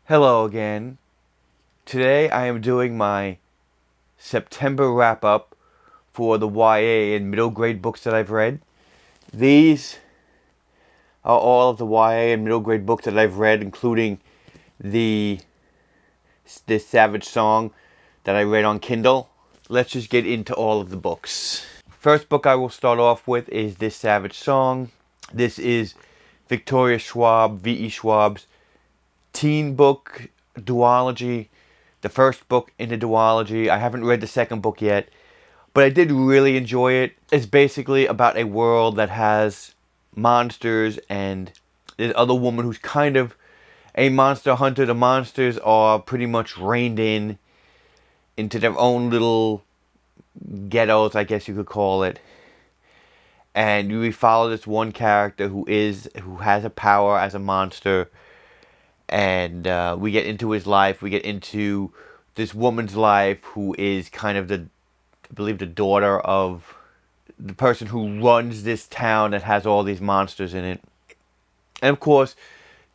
Hello again. Today I am doing my September wrap-up for the YA and middle grade books that I've read. These are all of the YA and middle grade books that I've read, including the this Savage Song that I read on Kindle. Let's just get into all of the books. First book I will start off with is This Savage Song. This is Victoria Schwab, V.E. Schwab's teen book duology, the first book in the duology. I haven't read the second book yet, but I did really enjoy it. It's basically about a world that has monsters, and this other woman who's kind of a monster hunter. The monsters are pretty much reined into their own little ghettos, I guess you could call it. And we follow this one character who has a power as a monster. And we get into his life. We get into this woman's life, who is kind of I believe, the daughter of the person who runs this town that has all these monsters in it. And of course,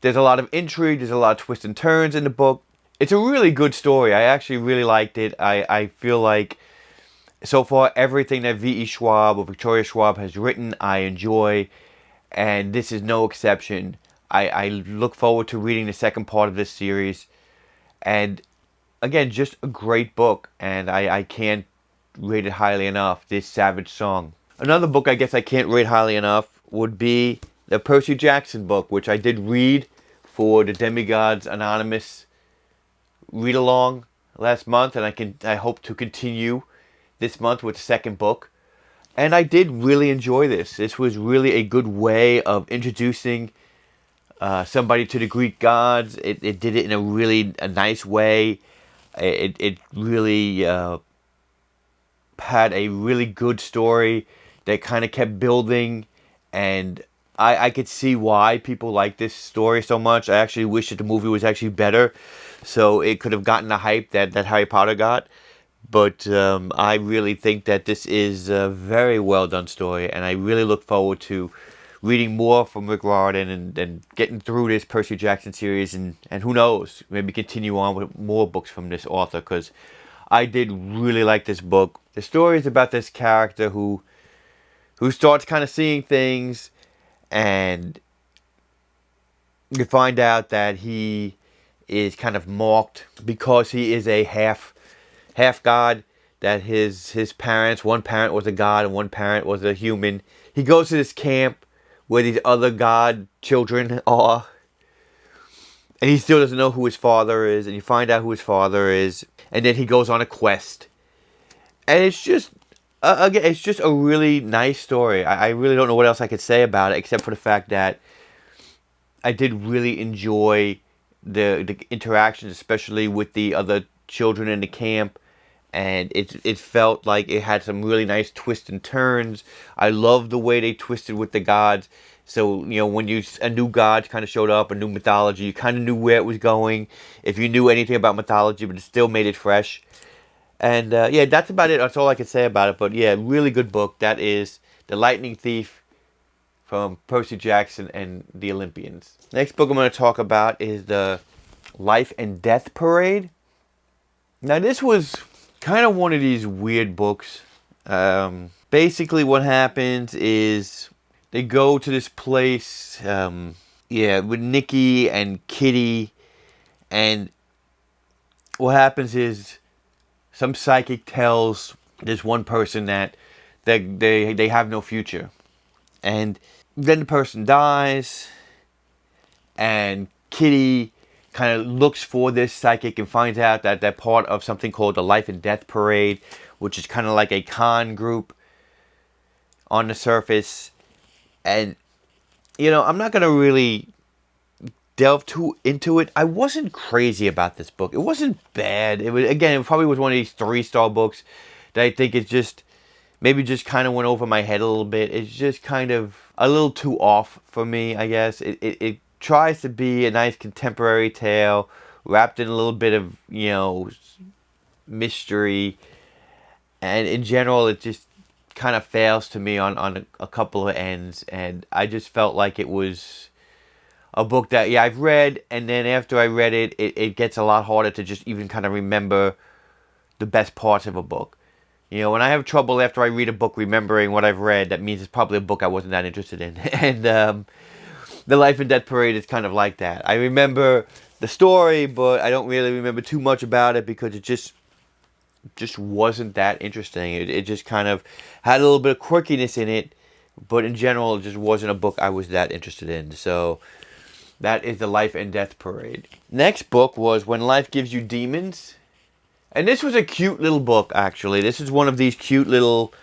there's a lot of intrigue. There's a lot of twists and turns in the book. It's a really good story. I actually really liked it. I feel like so far everything that V.E. Schwab or Victoria Schwab has written, I enjoy. And this is no exception. I look forward to reading the second part of this series. And again, just a great book. And I can't rate it highly enough. This Savage Song. Another book I guess I can't rate highly enough would be the Percy Jackson book, which I did read for the Demigods Anonymous read-along last month. And I hope to continue this month with the second book. And I did really enjoy this. This was really a good way of introducing somebody to the Greek gods. It did it in a nice way. It really had a really good story that kind of kept building, and I could see why people like this story so much. I actually wish that the movie was actually better, so it could have gotten the hype that Harry Potter got. But I really think that this is a very well done story, and I really look forward to reading more from Rick Riordan and getting through this Percy Jackson series, and who knows, maybe continue on with more books from this author, because I did really like this book. The story is about this character who starts kind of seeing things, and you find out that he is kind of marked because he is a half god, that his parents, one parent was a god and one parent was a human. He goes to this camp where these other god children are, and he still doesn't know who his father is, and you find out who his father is, and then he goes on a quest. And it's just, again, it's just a really nice story. I really don't know what else I could say about it, except for the fact that I did really enjoy the interactions, especially with the other children in the camp. And it felt like it had some really nice twists and turns. I love the way they twisted with the gods. So, when a new god kind of showed up, a new mythology, you kind of knew where it was going, if you knew anything about mythology, but it still made it fresh. And yeah, that's about it. That's all I can say about it. But yeah, really good book. That is The Lightning Thief from Percy Jackson and the Olympians. Next book I'm going to talk about is The Life and Death Parade. Now, this was kind of one of these weird books. Basically what happens is they go to this place, with Nikki and Kitty, and what happens is some psychic tells this one person that they have no future. And then the person dies, and Kitty kind of looks for this psychic and finds out that they're part of something called the Life and Death Parade, which is kind of like a con group on the surface. And, I'm not going to really delve too into it. I wasn't crazy about this book. It wasn't bad. It probably was one of these 3-star books that I think maybe just kind of went over my head a little bit. It's just kind of a little too off for me, I guess. It tries to be a nice contemporary tale wrapped in a little bit of, mystery. And in general, it just kind of fails to me on a couple of ends. And I just felt like it was a book that, yeah, I've read, and then after I read it, it gets a lot harder to just even kind of remember the best parts of a book. When I have trouble after I read a book remembering what I've read, that means it's probably a book I wasn't that interested in. And The Life and Death Parade is kind of like that. I remember the story, but I don't really remember too much about it because it just wasn't that interesting. It just kind of had a little bit of quirkiness in it, but in general, it just wasn't a book I was that interested in. So that is The Life and Death Parade. Next book was When Life Gives You Demons. And this was a cute little book, actually. This is one of these cute little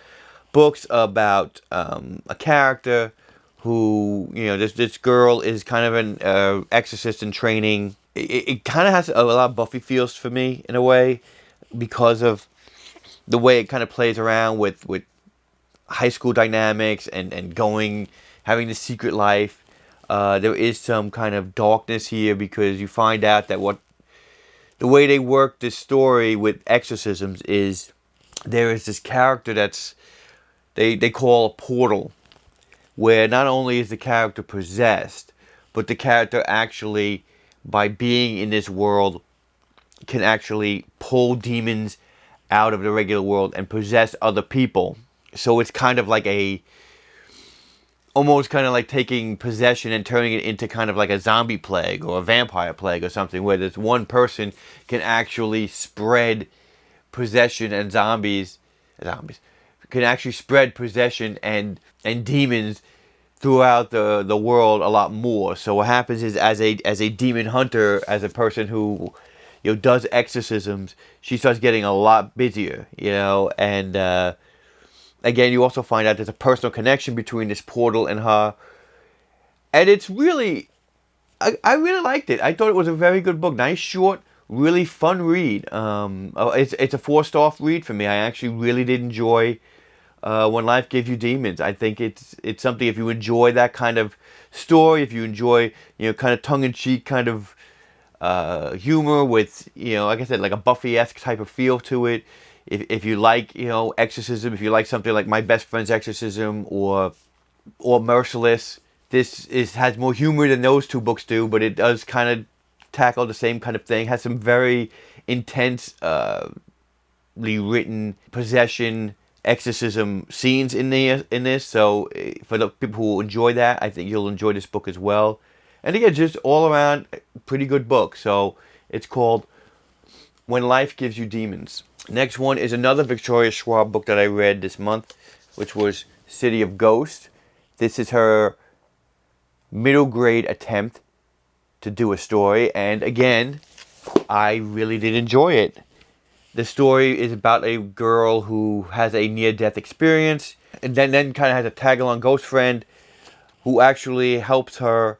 books about a character who, this girl is kind of an exorcist in training. It kind of has a lot of Buffy feels for me, in a way, because of the way it kind of plays around with high school dynamics and having the secret life. There is some kind of darkness here because you find out that the way they work this story with exorcisms is there is this character that's they call a portal, where not only is the character possessed, but the character actually, by being in this world, can actually pull demons out of the regular world and possess other people. So it's kind of like almost kind of like taking possession and turning it into kind of like a zombie plague or a vampire plague or something, where this one person can actually spread possession and zombies can actually spread possession and demons throughout the world a lot more. So what happens is, as a demon hunter, as a person who does exorcisms, she starts getting a lot busier, and again, you also find out there's a personal connection between this portal and her. And it's really, I really liked it. I thought it was a very good book. Nice, short, really fun read. It's a 4-star read for me. I actually really did enjoy When Life Gives You Demons. I think it's something, if you enjoy that kind of story, if you enjoy, kind of tongue-in-cheek kind of humor with, like I said, like a Buffy-esque type of feel to it. If you like, exorcism, if you like something like My Best Friend's Exorcism or Merciless, this has more humor than those two books do, but it does kind of tackle the same kind of thing. Has some very intensely written possession, exorcism scenes in this. So for the people who enjoy that, I think you'll enjoy this book as well. And again, just all around pretty good book. So it's called When Life Gives You Demons. Next one is another Victoria Schwab book that I read this month, which was City of Ghosts. This is her middle grade attempt to do a story, and again, I really did enjoy it. The story is about a girl who has a near-death experience, and then kind of has a tag-along ghost friend who actually helps her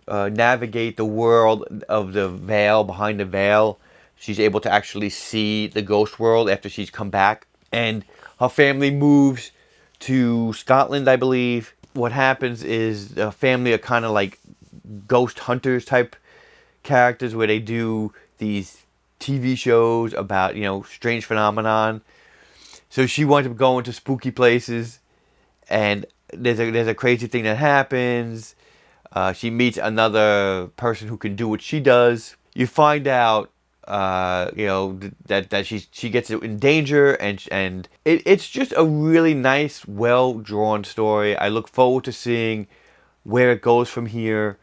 navigate the world of the veil, behind the veil. She's able to actually see the ghost world after she's come back. And her family moves to Scotland, I believe. What happens is the family are kind of like ghost hunters type characters, where they do these TV shows about, strange phenomenon. So she winds up going to spooky places, and there's a crazy thing that happens. She meets another person who can do what she does. You find out that she gets in danger, and it's just a really nice, well-drawn story. I look forward to seeing where it goes from here.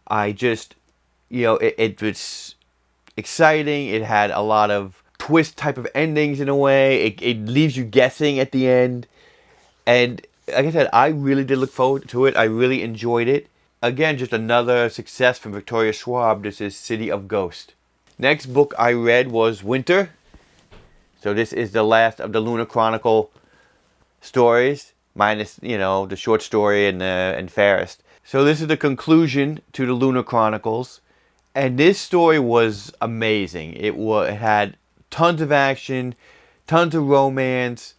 I just, it was exciting. It had a lot of twist type of endings in a way. It leaves you guessing at the end. And like I said, I really did look forward to it. I really enjoyed it. Again, just another success from Victoria Schwab. This is City of Ghosts. Next book I read was Winter. So this is the last of the Lunar Chronicle stories, minus, the short story and Fairest. So this is the conclusion to the Lunar Chronicles. And this story was amazing. It had tons of action, tons of romance.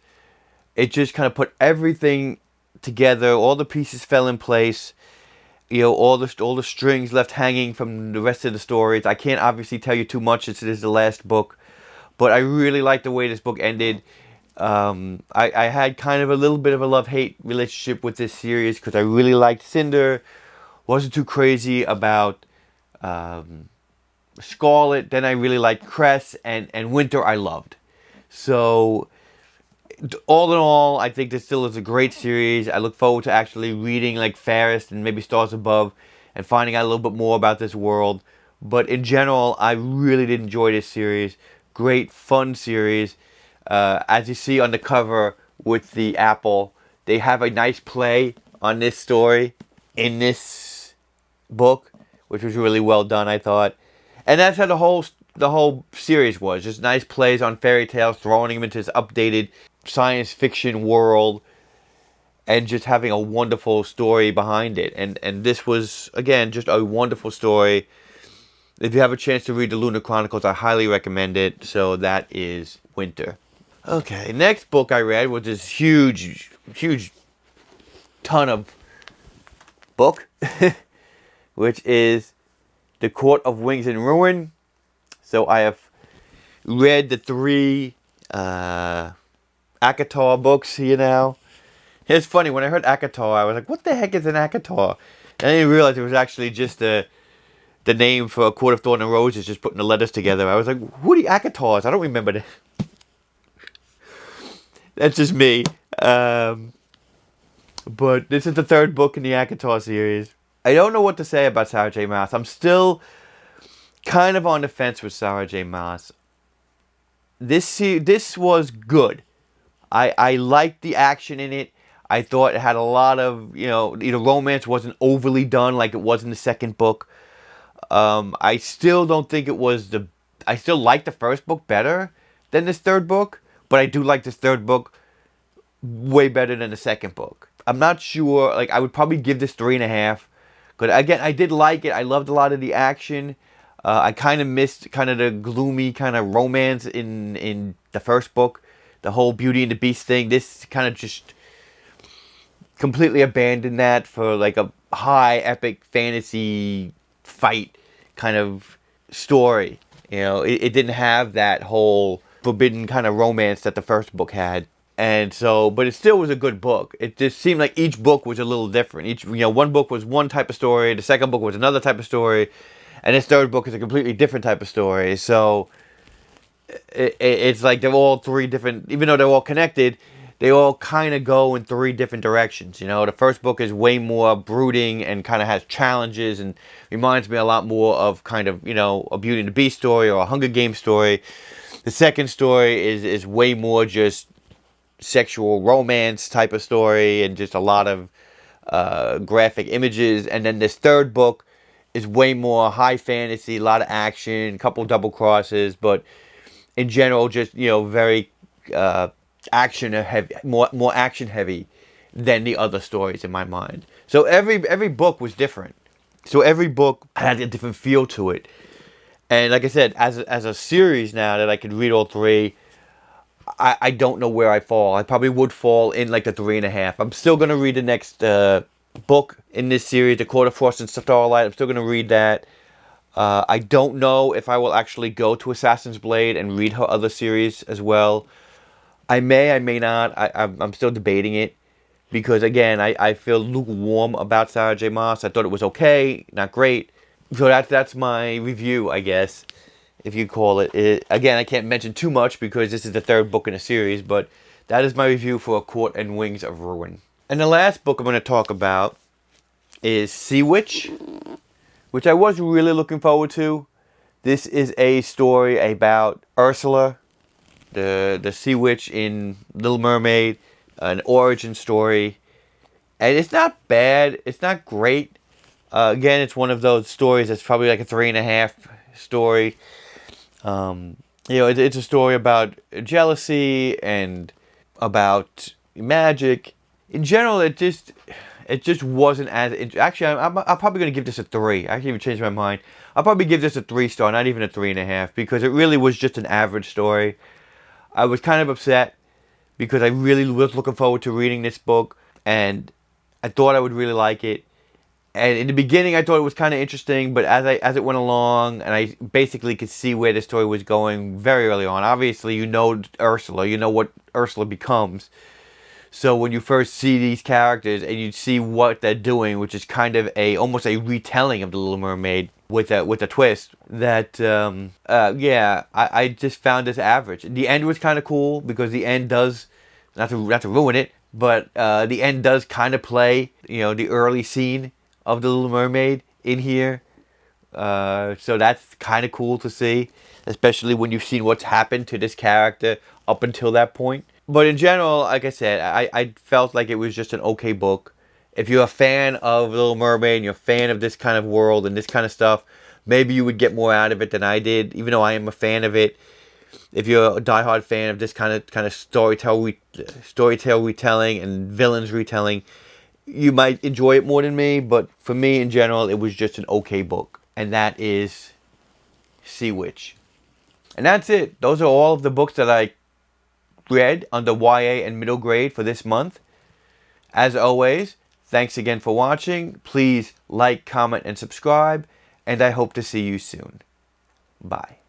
It just kind of put everything together. All the pieces fell in place. All the strings left hanging from the rest of the stories. I can't obviously tell you too much since it is the last book, but I really liked the way this book ended. I had kind of a little bit of a love-hate relationship with this series because I really liked Cinder. Wasn't too crazy about Scarlet. Then I really liked Cress, and Winter I loved. So all in all, I think this still is a great series. I look forward to actually reading like Fairest and maybe Stars Above and finding out a little bit more about this world. But in general, I really did enjoy this series. Great, fun series. As you see on the cover with the apple, they have a nice play on this story in this book, which was really well done, I thought. And that's how the whole series was. Just nice plays on fairy tales, throwing them into this updated science fiction world, and just having a wonderful story behind it. And this was, again, just a wonderful story. If you have a chance to read the Lunar Chronicles, I highly recommend it. So that is Winter. Okay, next book I read was this huge ton of book, which is The Court of Wings and Ruin. So I have read the 3 ACOTAR books here now. It's funny, when I heard ACOTAR, I was like, what the heck is an ACOTAR? And I didn't realize it was actually just the name for A Court of Thorn and Roses, just putting the letters together. I was like, who are the ACOTARs? I don't remember that. That's just me. But this is the 3rd book in the ACOTAR series. I don't know what to say about Sarah J. Maas. I'm still kind of on the fence with Sarah J. Maas. This was good. I liked the action in it. I thought it had a lot of, the romance wasn't overly done like it was in the 2nd book. I still don't think it was I still like the 1st book better than this 3rd book, but I do like this 3rd book way better than the 2nd book. I'm not sure, I would probably give this 3.5. But again, I did like it. I loved a lot of the action. I kind of missed the gloomy kind of romance in the 1st book. The whole Beauty and the Beast thing. This kind of just completely abandoned that for a high epic fantasy fight kind of story. It didn't have that whole forbidden kind of romance that the 1st book had. And so, but it still was a good book. It just seemed like each book was a little different. One book was one type of story, the 2nd book was another type of story, and this 3rd book is a completely different type of story. So it's like they're all 3 different, even though they're all connected, they all kind of go in 3 different directions. The 1st book is way more brooding and kind of has challenges and reminds me a lot more of kind of, a Beauty and the Beast story or a Hunger Games story. The 2nd story is way more just sexual romance type of story and just a lot of graphic images. And then this 3rd book is way more high fantasy, a lot of action, a couple double crosses, but in general just very action heavy, more action heavy than the other stories in my mind. So every book was different. So every book had a different feel to it. And like I said, as a series now that I could read all 3, I don't know where I fall. I probably would fall in the 3.5. I'm still going to read the next book in this series, The Court of Frost and Starlight. I'm still going to read that. I don't know if I will actually go to Assassin's Blade and read her other series as well. I may not. I'm still debating it. Because, again, I feel lukewarm about Sarah J. Maas. I thought it was okay, not great. So that's my review, I guess, if you call it. Again, I can't mention too much because this is the 3rd book in a series, but that is my review for A Court and Wings of Ruin. And the last book I'm going to talk about is Sea Witch, which I was really looking forward to. This is a story about Ursula, the sea witch in Little Mermaid, an origin story. And it's not bad. It's not great. Again, it's one of those stories that's probably a 3.5 story. It's a story about jealousy and about magic. In general, it just wasn't as... Actually, I'm probably going to give this a 3. I can even change my mind. I'll probably give this a 3-star, not even a 3.5, because it really was just an average story. I was kind of upset because I really was looking forward to reading this book, and I thought I would really like it. And in the beginning, I thought it was kind of interesting, but as it went along, and I basically could see where the story was going very early on. Obviously, you know Ursula. You know what Ursula becomes. So when you first see these characters and you see what they're doing, which is kind of almost a retelling of The Little Mermaid with a twist, that yeah, I just found this average. The end was kind of cool because the end does, not to ruin it, but the end does kind of play, the early scene of The Little Mermaid in here. So that's kind of cool to see, especially when you've seen what's happened to this character up until that point. But in general, like I said, I felt like it was just an okay book. If you're a fan of Little Mermaid and you're a fan of this kind of world and this kind of stuff, maybe you would get more out of it than I did, even though I am a fan of it. If you're a diehard fan of this kind of storytell retelling and villains retelling, you might enjoy it more than me. But for me, in general, it was just an okay book. And that is Sea Witch. And that's it. Those are all of the books that I read under YA and middle grade for this month. As always, thanks again for watching. Please like, comment, and subscribe. And I hope to see you soon. Bye.